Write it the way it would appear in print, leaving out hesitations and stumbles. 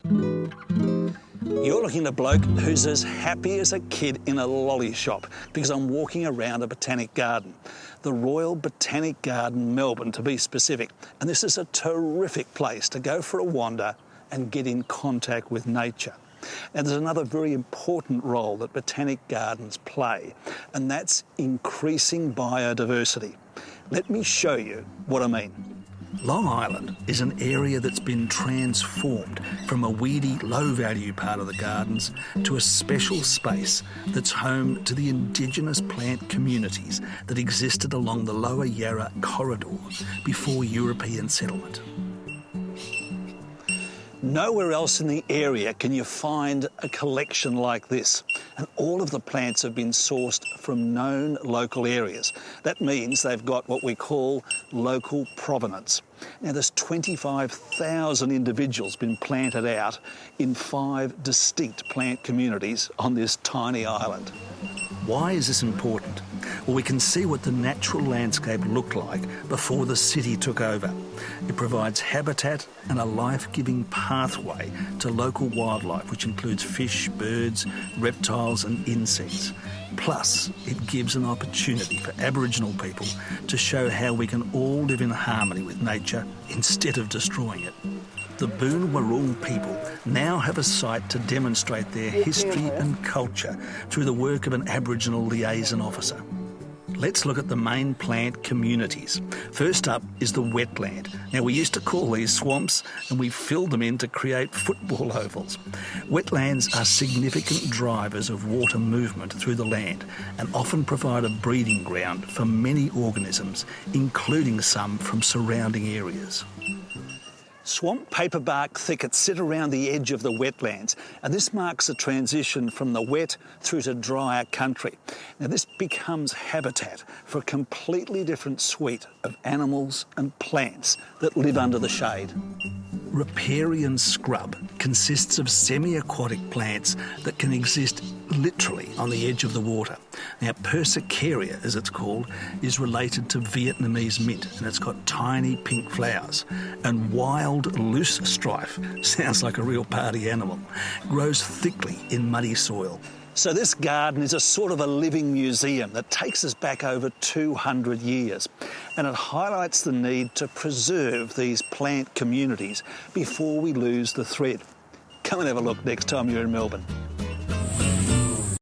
You're looking at a bloke who's as happy as a kid in a lolly shop because I'm walking around a botanic garden. The Royal Botanic Garden, Melbourne, to be specific. And this is a terrific place to go for a wander and get in contact with nature. Now, there's another very important role that botanic gardens play, and that's increasing biodiversity. Let me show you what I mean. Long Island is an area that's been transformed from a weedy, low-value part of the gardens to a special space that's home to the indigenous plant communities that existed along the Lower Yarra corridor before European settlement. Nowhere else in the area can you find a collection like this. And all of the plants have been sourced from known local areas. That means they've got what we call local provenance. Now, there's 25,000 individuals been planted out in 5 distinct plant communities on this tiny island. Why is this important? Well, we can see what the natural landscape looked like before the city took over. It provides habitat and a life-giving pathway to local wildlife, which includes fish, birds, reptiles and insects. Plus, it gives an opportunity for Aboriginal people to show how we can all live in harmony with nature instead of destroying it. The Boon Wurrung people now have a site to demonstrate their history and culture through the work of an Aboriginal liaison officer. Let's look at the main plant communities. First up is the wetland. Now, we used to call these swamps and we filled them in to create football ovals. Wetlands are significant drivers of water movement through the land and often provide a breeding ground for many organisms, including some from surrounding areas. Swamp paperbark thickets sit around the edge of the wetlands, and this marks a transition from the wet through to drier country. Now, this becomes habitat for a completely different suite of animals and plants that live under the shade. Riparian scrub consists of semi-aquatic plants that can exist literally on the edge of the water. Now, Persicaria, as it's called, is related to Vietnamese mint, and it's got tiny pink flowers. And wild loosestrife, sounds like a real party animal, grows thickly in muddy soil. So this garden is a sort of a living museum that takes us back over 200 years, and it highlights the need to preserve these plant communities before we lose the thread. Come and have a look next time you're in Melbourne.